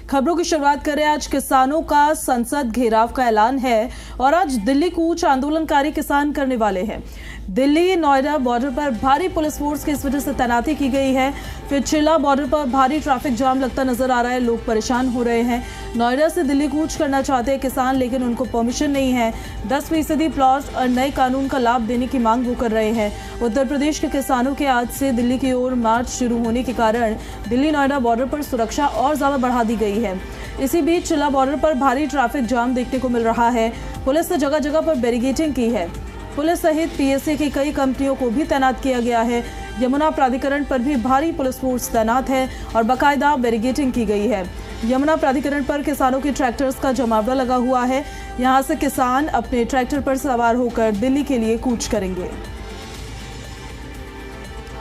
खबरों की शुरुआत करें। आज किसानों का संसद घेराव का ऐलान है और आज दिल्ली कूच आंदोलनकारी किसान करने वाले हैं। दिल्ली नोएडा बॉर्डर पर भारी पुलिस फोर्स की इस वजह से तैनाती की गई है। फिर चिल्ला बॉर्डर पर भारी ट्रैफिक जाम लगता नजर आ रहा है, लोग परेशान हो रहे हैं। नोएडा से दिल्ली कूच करना चाहते हैं किसान, लेकिन उनको परमिशन नहीं है। 10% प्लॉट और नए कानून का लाभ देने की मांग वो कर रहे हैं। उत्तर प्रदेश के किसानों के आज से दिल्ली की ओर मार्च शुरू होने के कारण दिल्ली नोएडा बॉर्डर पर सुरक्षा और ज्यादा बढ़ा दी गई है। इसी बीच चिल्ला बॉर्डर पर भारी ट्रैफिक जाम देखने को मिल रहा है। पुलिस ने जगह जगह पर बैरिकेडिंग की है। पुलिस सहित पीएसए की कई कंपनियों को भी तैनात किया गया है। यमुना प्राधिकरण पर भी भारी पुलिस फोर्स तैनात है और बाकायदा बैरिकेडिंग की गई है। यमुना प्राधिकरण पर किसानों के ट्रैक्टर्स का जमावड़ा लगा हुआ है। यहां से किसान अपने ट्रैक्टर पर सवार होकर दिल्ली के लिए कूच करेंगे।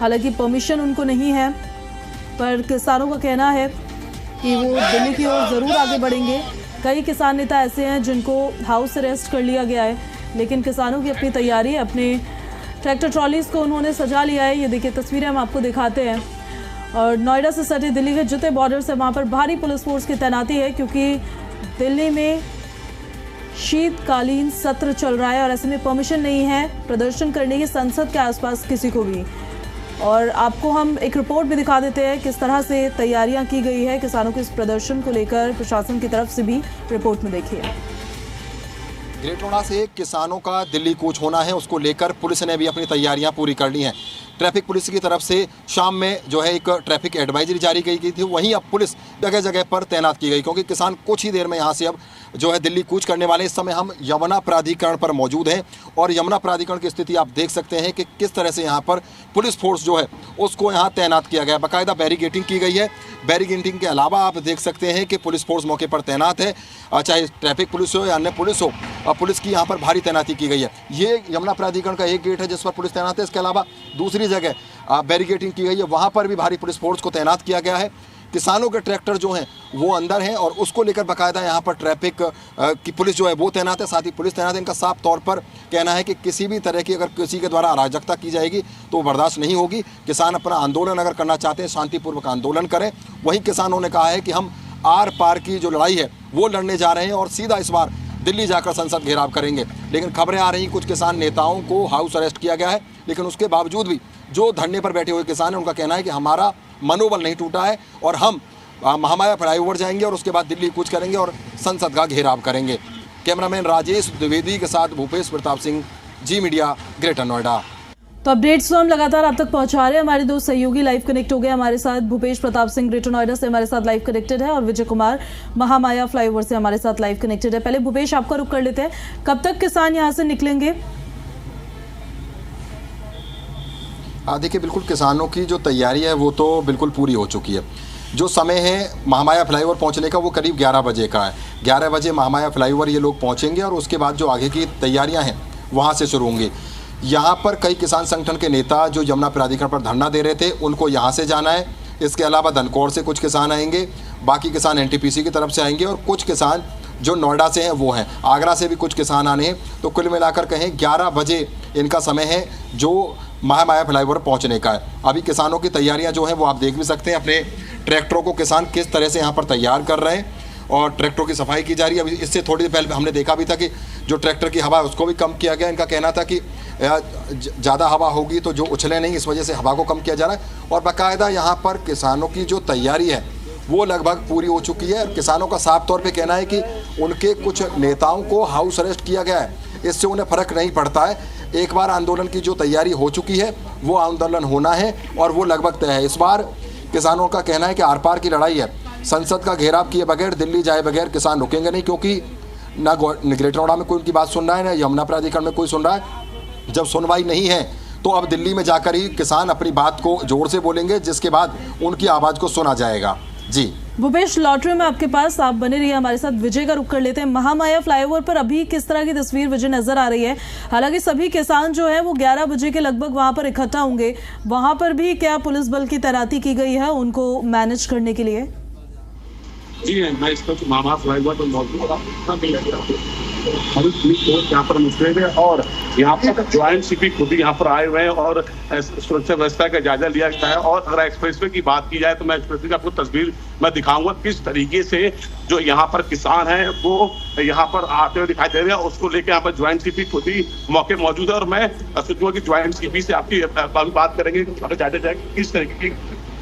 हालांकि परमिशन उनको नहीं है, पर किसानों का कहना है कि वो दिल्ली की ओर जरूर आगे बढ़ेंगे। कई किसान नेता ऐसे हैं जिनको हाउस अरेस्ट कर लिया गया है, लेकिन किसानों की अपनी तैयारी है। अपने ट्रैक्टर ट्रॉलीज को उन्होंने सजा लिया है। ये देखिए तस्वीरें हम आपको दिखाते हैं। और नोएडा से सटे दिल्ली के जितने बॉर्डर से वहाँ पर भारी पुलिस फोर्स की तैनाती है, क्योंकि दिल्ली में शीतकालीन सत्र चल रहा है और ऐसे में परमिशन नहीं है प्रदर्शन करने की संसद के आसपास किसी को भी। और आपको हम एक रिपोर्ट भी दिखा देते हैं किस तरह से तैयारियां की गई है किसानों के इस प्रदर्शन को लेकर। प्रशासन की तरफ से भी रिपोर्ट में देखिए। ग्रेट नोएडा से किसानों का दिल्ली कूच होना है, उसको लेकर पुलिस ने भी अपनी तैयारियां पूरी कर ली हैं। ट्रैफिक पुलिस की तरफ से शाम में जो है एक ट्रैफिक एडवाइजरी जारी की गई थी, वहीं अब पुलिस जगह जगह पर तैनात की गई, क्योंकि किसान कुछ ही देर में यहां से अब जो है दिल्ली कूच करने वाले। इस समय हम यमुना प्राधिकरण पर मौजूद हैं और यमुना प्राधिकरण की स्थिति आप देख सकते हैं कि किस तरह से यहाँ पर पुलिस फोर्स जो है उसको यहाँ तैनात किया गया है। बाकायदा बैरिकेडिंग की गई है। बैरिकेडिंग के अलावा आप देख सकते हैं कि पुलिस फोर्स मौके पर तैनात है, चाहे ट्रैफिक पुलिस हो या अन्य पुलिस हो। पुलिस की यहाँ पर भारी तैनाती की गई है। ये यमुना प्राधिकरण का एक गेट है जिस पर पुलिस तैनात है। इसके अलावा दूसरी जगह बैरिकेडिंग की गई है, वहाँ पर भी भारी पुलिस फोर्स को तैनात किया गया है। किसानों के ट्रैक्टर जो हैं वो अंदर हैं और उसको लेकर बाकायदा यहाँ पर ट्रैफिक की पुलिस जो है वो तैनात है, साथ ही पुलिस तैनात है। इनका साफ तौर पर कहना है कि किसी भी तरह की अगर किसी के द्वारा अराजकता की जाएगी तो बर्दाश्त नहीं होगी। किसान अपना आंदोलन अगर करना चाहते हैं शांतिपूर्वक आंदोलन करें। वहीं किसानों ने कहा है कि हम आर पार की जो लड़ाई है वो लड़ने जा रहे हैं और सीधा इस बार दिल्ली जाकर संसद घेराव करेंगे। लेकिन खबरें आ रही कुछ किसान नेताओं को हाउस अरेस्ट किया गया है, लेकिन उसके बावजूद भी जो धरने पर बैठे हुए किसान हैं उनका कहना है कि हमारा मनोबल नहीं टूटा है और हम महामाया फ्लाईओवर जाएंगे और उसके बाद दिल्ली कूच करेंगे और संसद का घेराव करेंगे। कैमरामैन राजेश द्विवेदी के साथ भूपेश प्रताप सिंह, जी मीडिया, ग्रेटर नोएडा। तो अपडेट्स तो हम लगातार आप तक पहुंचा रहे हैं। हमारे दो सहयोगी लाइव कनेक्ट हो गए हमारे साथ। भूपेश प्रताप सिंह ग्रेटर नोएडा से हमारे साथ लाइव कनेक्टेड है और विजय कुमार महामाया फ्लाईओवर से हमारे साथ लाइव कनेक्टेड है। पहले भूपेश आपका रुख कर लेते हैं, कब तक किसान यहाँ से निकलेंगे? देखिए, बिल्कुल किसानों की जो तैयारी है वो तो बिल्कुल पूरी हो चुकी है। जो समय है महामाया फ्लाईओवर पहुंचने का वो करीब 11 बजे का है। 11 बजे महामाया फ्लाईओवर ये लोग पहुंचेंगे और उसके बाद जो आगे की तैयारियां हैं वहां से शुरू होंगी। यहाँ पर कई किसान संगठन के नेता जो यमुना प्राधिकरण पर धरना दे रहे थे उनको यहाँ से जाना है। इसके अलावा धनकौर से कुछ किसान आएंगे, बाकी किसान एनटीपीसी की तरफ से आएंगे और कुछ किसान जो नोएडा से हैं वो हैं। आगरा से भी कुछ किसान आने हैं। तो कुल मिलाकर कहें 11 बजे इनका समय है जो महामाया फ्लाईओवर पहुंचने का है। अभी किसानों की तैयारियां जो हैं वो आप देख भी सकते हैं। अपने ट्रैक्टरों को किसान किस तरह से यहाँ पर तैयार कर रहे हैं और ट्रैक्टरों की सफाई की जा रही है। अभी इससे थोड़ी देर पहले हमने देखा भी था कि जो ट्रैक्टर की हवा है उसको भी कम किया गया। इनका कहना था कि ज़्यादा हवा होगी तो जो उछले नहीं, इस वजह से हवा को कम किया जा रहा है। और बाकायदा यहाँ पर किसानों की जो तैयारी है वो लगभग पूरी हो चुकी है। किसानों का साफ तौर पे कहना है कि उनके कुछ नेताओं को हाउस अरेस्ट किया गया है, इससे उन्हें फ़र्क नहीं पड़ता है। एक बार आंदोलन की जो तैयारी हो चुकी है वो आंदोलन होना है और वो लगभग तय है। इस बार किसानों का कहना है कि आर पार की लड़ाई है। संसद का घेराव किए बगैर, दिल्ली जाए बगैर किसान रुकेंगे नहीं, क्योंकि ना ग्रेटर नोएडा में कोई उनकी बात सुन रहा है, ना यमुना प्राधिकरण में कोई सुन रहा है। जब सुनवाई नहीं है तो अब दिल्ली में जाकर ही किसान अपनी बात को जोर से बोलेंगे, जिसके बाद उनकी आवाज़ को सुना जाएगा। जी भूपेश, लॉटरी में आपके पास, आप बने रहिए हमारे साथ। विजय का रुख कर लेते हैं। महामाया फ्लाईओवर पर अभी किस तरह की तस्वीर विजय नजर आ रही है? हालांकि सभी किसान जो है वो 11 बजे के लगभग वहां पर इकट्ठा होंगे। वहां पर भी क्या पुलिस बल की तैनाती की गई है उनको मैनेज करने के लिए? जी मैं इस पर महामाया फ्लाईओवर पर मौजूद हमारी पुलिस फोर्स यहाँ पर मुस्तैद है और यहाँ पर ज्वाइंट सीपी खुद ही यहाँ पर आए हुए हैं और सुरक्षा व्यवस्था का जायजा लिया गया है। और अगर एक्सप्रेसवे की बात की जाए तो मैं एक्सप्रेसवे की आपको तस्वीर मैं दिखाऊंगा किस तरीके से जो यहाँ पर किसान है वो यहाँ पर आते हुए दिखाई दे रहे हैं। उसको लेकर यहाँ पर ज्वाइंट सीपी खुद ही मौके मौजूद है और मैं सोचूंगा कि ज्वाइंट सीपी से आपकी बात करेंगे किस तरीके की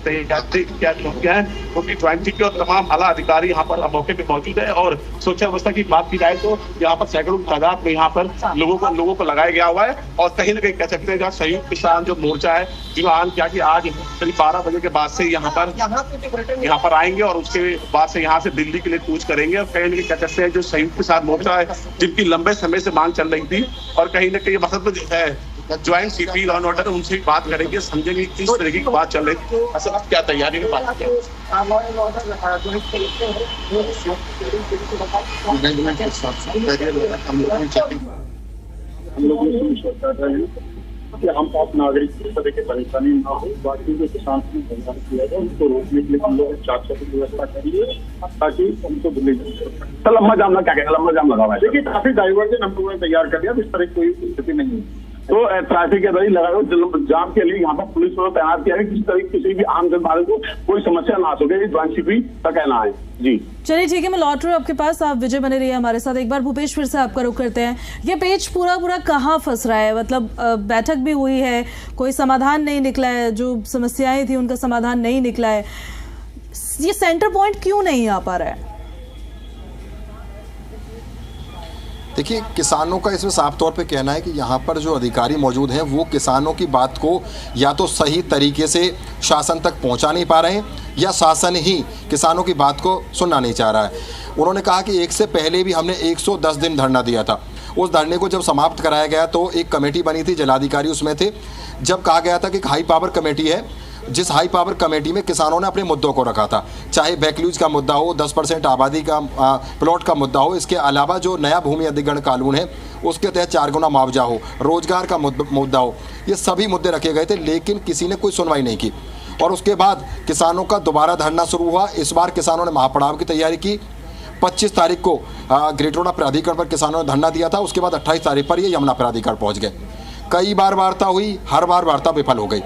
क्या है क्योंकि ज्वाइंट सीपी और तमाम आला अधिकारी यहाँ पर मौके पे मौजूद है। और सुरक्षा व्यवस्था की बात की जाए तो यहाँ पर सैकड़ों तादाद में यहाँ पर लोगों को लगाया गया हुआ है। और कहीं ना कहीं कह सकते हैं संयुक्त किसान जो मोर्चा है जिन्होंने क्या कि आज करीब 12 बजे के बाद से यहाँ पर आएंगे और उसके बाद से यहाँ से दिल्ली के लिए कूच करेंगे। और कहीं ना कहीं कह सकते हैं जो संयुक्त किसान मोर्चा है जिनकी लंबे समय से मांग चल रही थी और कहीं ना कहीं मकसद है joint CP law and order उनसे बात करेंगे, समझेंगे किस तरीके की बात चल रही है, असल क्या तैयारी में बात की कि हम आप नागरिक की तरह की परेशानी ना हो। बाकी जो किसान ने धंधा किया है उनको रोकने के लिए हम लोग 400 की व्यवस्था करेंगे ताकि उनको दिल्ली तो लंबा जाम क्या कहना लंबा जाम लगा हुआ है। देखिए ट्रैफिक डाइवर्जन हम लोगों ने तैयार कर दिया, इस तरह की कोई स्थिति नहीं है। तो ट्रैफिक के दरी लगा जाम के लिए यहाँ पर पुलिस को तैनात किया है किसी तरह किसी भी आम जनमानस को कोई समस्या ना सके, ज्वाइंट सीपी का कहना है। जी चलिए ठीक है, मैं लौट रही हूँ आपके पास, आप विजय बने रहिए हमारे साथ। एक बार भूपेश फिर से आपका रुख करते हैं, ये पेच पूरा कहाँ फंस रहा है? मतलब बैठक भी हुई है, कोई समाधान नहीं निकला है, जो समस्याएं थी उनका समाधान नहीं निकला है, ये सेंटर पॉइंट क्यों नहीं आ पा रहा है? देखिए, किसानों का इसमें साफ तौर पे कहना है कि यहाँ पर जो अधिकारी मौजूद हैं वो किसानों की बात को या तो सही तरीके से शासन तक पहुँचा नहीं पा रहे हैं या शासन ही किसानों की बात को सुनना नहीं चाह रहा है। उन्होंने कहा कि एक से पहले भी हमने 110 दिन धरना दिया था। उस धरने को जब समाप्त कराया गया तो एक कमेटी बनी थी, जिलाधिकारी उसमें थे। जब कहा गया था कि एक हाई पावर कमेटी है, जिस हाई पावर कमेटी में किसानों ने अपने मुद्दों को रखा था, चाहे बैकलूज का मुद्दा हो, 10% आबादी का प्लॉट का मुद्दा हो, इसके अलावा जो नया भूमि अधिग्रहण कानून है उसके तहत 4 गुना मुआवजा हो, रोजगार का मुद्दा हो, ये सभी मुद्दे रखे गए थे, लेकिन किसी ने कोई सुनवाई नहीं की। और उसके बाद किसानों का दोबारा धरना शुरू हुआ। इस बार किसानों ने महापड़ाव की तैयारी की। 25 तारीख को ग्रेटोड़ा प्राधिकरण पर किसानों ने धरना दिया था। उसके बाद 28 तारीख पर ये यमुना प्राधिकरण पहुँच गए। कई बार वार्ता हुई, हर बार वार्ता विफल हो गई।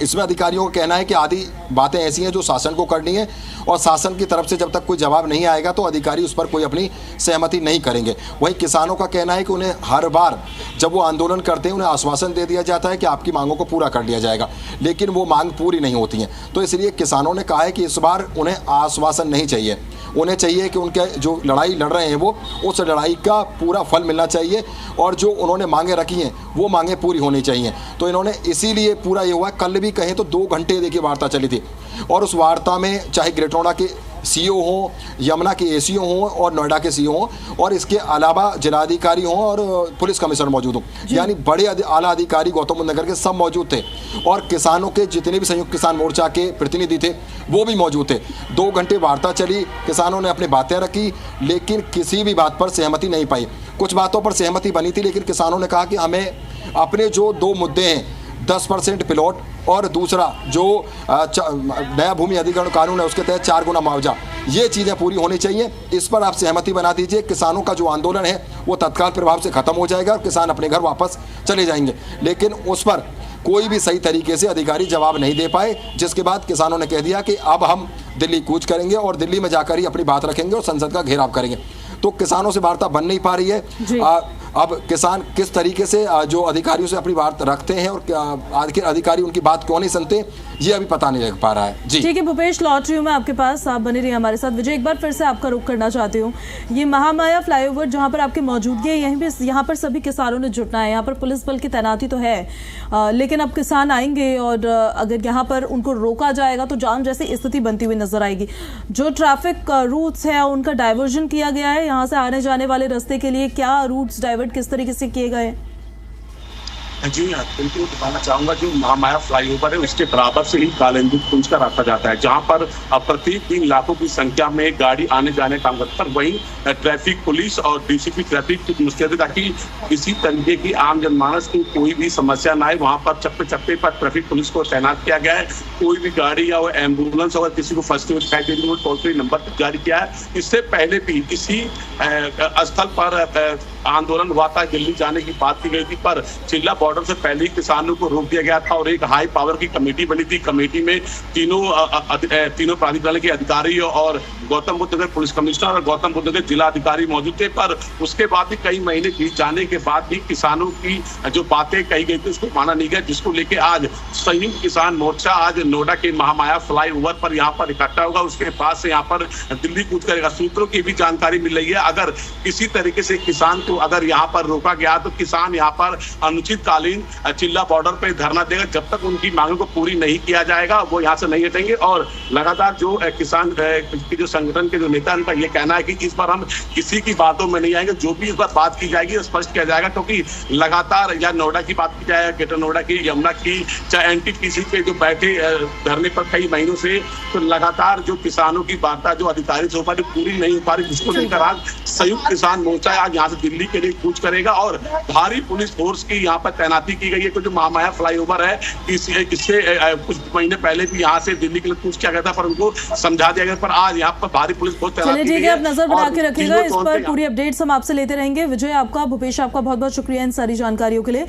इसमें अधिकारियों का कहना है कि आधी बातें ऐसी हैं जो शासन को करनी है और शासन की तरफ से जब तक कोई जवाब नहीं आएगा तो अधिकारी उस पर कोई अपनी सहमति नहीं करेंगे। वहीं किसानों का कहना है कि उन्हें हर बार जब वो आंदोलन करते हैं उन्हें आश्वासन दे दिया जाता है कि आपकी मांगों को पूरा कर लिया जाएगा, लेकिन वो मांग पूरी नहीं होती हैं। तो इसलिए किसानों ने कहा है कि इस बार उन्हें आश्वासन नहीं चाहिए, उन्हें चाहिए कि उनके जो लड़ाई लड़ रहे हैं वो उस लड़ाई का पूरा फल मिलना चाहिए और जो उन्होंने मांगे रखी हैं वो मांगे पूरी होनी चाहिए। तो इन्होंने इसीलिए पूरा ये हुआ। कल भी कहें तो 2 घंटे देखिए वार्ता चली थी और उस वार्ता में चाहे ग्रेटोड़ा के सीईओ हों, यमुना के एसीओ हों और नोएडा के सीईओ हों और इसके अलावा जिलाधिकारी हों और पुलिस कमिश्नर मौजूद हों, यानी बड़े आला अधिकारी गौतम बुद्ध नगर के सब मौजूद थे और किसानों के जितने भी संयुक्त किसान मोर्चा के प्रतिनिधि थे वो भी मौजूद थे। 2 घंटे वार्ता चली, किसानों ने अपनी बातें रखी, लेकिन किसी भी बात पर सहमति नहीं पाई। कुछ बातों पर सहमति बनी थी, लेकिन किसानों ने कहा कि हमें अपने जो 2 मुद्दे हैं, 10% प्लॉट और दूसरा जो नया भूमि अधिग्रहण कानून है उसके तहत 4 गुना मुआवजा, ये चीज़ें पूरी होनी चाहिए। इस पर आप सहमति बना दीजिए। किसानों का जो आंदोलन है वो तत्काल प्रभाव से खत्म हो जाएगा और किसान अपने घर वापस चले जाएंगे। लेकिन उस पर कोई भी सही तरीके से अधिकारी जवाब नहीं दे पाए, जिसके बाद किसानों ने कह दिया कि अब हम दिल्ली कूच करेंगे और दिल्ली में जाकर ही अपनी बात रखेंगे और संसद का घेराव करेंगे। तो किसानों से वार्ता बन नहीं पा रही है। अब किसान किस तरीके से जो अधिकारियों से अपनी बात रखते हैं और आखिर अधिकारी उनकी बात क्यों नहीं सुनते, ये अभी पता नहीं लग पा रहा है। जी ठीक है भूपेश, लौट रही हूँ मैं आपके पास, आप बने रहिए हमारे साथ। विजय, एक बार फिर से आपका रुख करना चाहती हूँ। ये महामाया फ्लाईओवर जहाँ पर आपकी मौजूदगी है, यहाँ पर सभी किसानों ने जुटना है, यहाँ पर पुलिस बल की तैनाती तो है, लेकिन अब किसान आएंगे और अगर यहाँ पर उनको रोका जाएगा तो जाम जैसी स्थिति बनती हुई नजर आएगी। जो ट्रैफिक रूट्स है उनका डाइवर्जन किया गया है, यहाँ से आने जाने वाले रास्ते के लिए क्या रूट्स डाइवर्ट किस तरीके से किए गए? जी हाँ, बिल्कुल बताना चाहूंगा। जो महामाया फ्लाईओवर है उसके बराबर से ही कालिंदी कुंज का रास्ता जाता है, जहां पर प्रत्येक दिन लाखों की संख्या में गाड़ी आने जाने काम करता है। वहीं ट्रैफिक पुलिस और डीसीपी ट्रैफिक की मुस्तैद है ताकि किसी तरीके की आम जनमानस की कोई भी समस्या ना आए। वहां पर चप्पे चप्पे पर ट्रैफिक पुलिस को तैनात किया गया है। कोई भी गाड़ी या एम्बुलेंस अगर किसी को फर्स्ट एड दिखाई दे तो टोल फ्री नंबर जारी किया है। इससे पहले भी इसी स्थल पर आंदोलन हुआ था, दिल्ली जाने की बात की गई थी, पर चिल्ला बॉर्डर से पहले ही किसानों को रोक दिया गया था और एक हाई पावर की कमेटी बनी थी। कमेटी में तीनों प्राधिकरण के अधिकारी और गौतम बुद्ध नगर पुलिस कमिश्नर और गौतम बुद्ध नगर जिला अधिकारी मौजूद थे। पर उसके बाद भी कई महीने बीत जाने के बाद भी किसानों की जो बातें कही गई थी उसको माना नहीं गया, जिसको लेके आज संयुक्त किसान मोर्चा आज नोएडा के महामाया फ्लाईओवर पर यहाँ पर इकट्ठा होगा। उसके बाद से यहाँ पर दिल्ली कूच करेगा। सूत्रों की भी जानकारी मिल रही है, अगर किसी तरीके से किसान को अगर यहाँ पर रोका गया तो किसान यहाँ पर अनिश्चितकालीन चिल्ला बॉर्डर पे धरना देगा। जब तक उनकी मांगों को पूरी नहीं किया जाएगा वो यहाँ से नहीं हटेंगे। और लगातार जो किसान की जो संगठन के जो नेता उनका ये कहना है कि इस बार हम किसी की बातों में नहीं आएंगे, जो भी इस बार बात की जाएगी स्पष्ट किया जाएगा। क्योंकि लगातार या नोएडा की बात की जाए, ग्रेटर नोएडा की, यमुना की, चाहे एनटीपीसी पे जो बैठे धरने पर कई महीनों से, तो लगातार जो किसानों की वार्ता जो अधिकारी से हो पा रही पूरी नहीं हो पा रही, जिसको लेकर आज संयुक्त किसान मोर्चा आज यहाँ से दिल्ली के लिए कूच करेगा और भारी पुलिस फोर्स की यहाँ पर तैनाती की गई है। जो महामाया फ्लाईओवर है इससे कुछ महीने पहले भी यहाँ से दिल्ली के लिए कूच किया गया था, पर उनको समझा दिया गया। पर आज यहाँ पर भारी पुलिस फोर्स तैनात की गई है। आप नजर बना के रखिएगा इस पर, पूरी अपडेट्स हम आपसे लेते रहेंगे। विजय आपका, भूपेश आपका बहुत बहुत शुक्रिया इन सारी जानकारियों के लिए।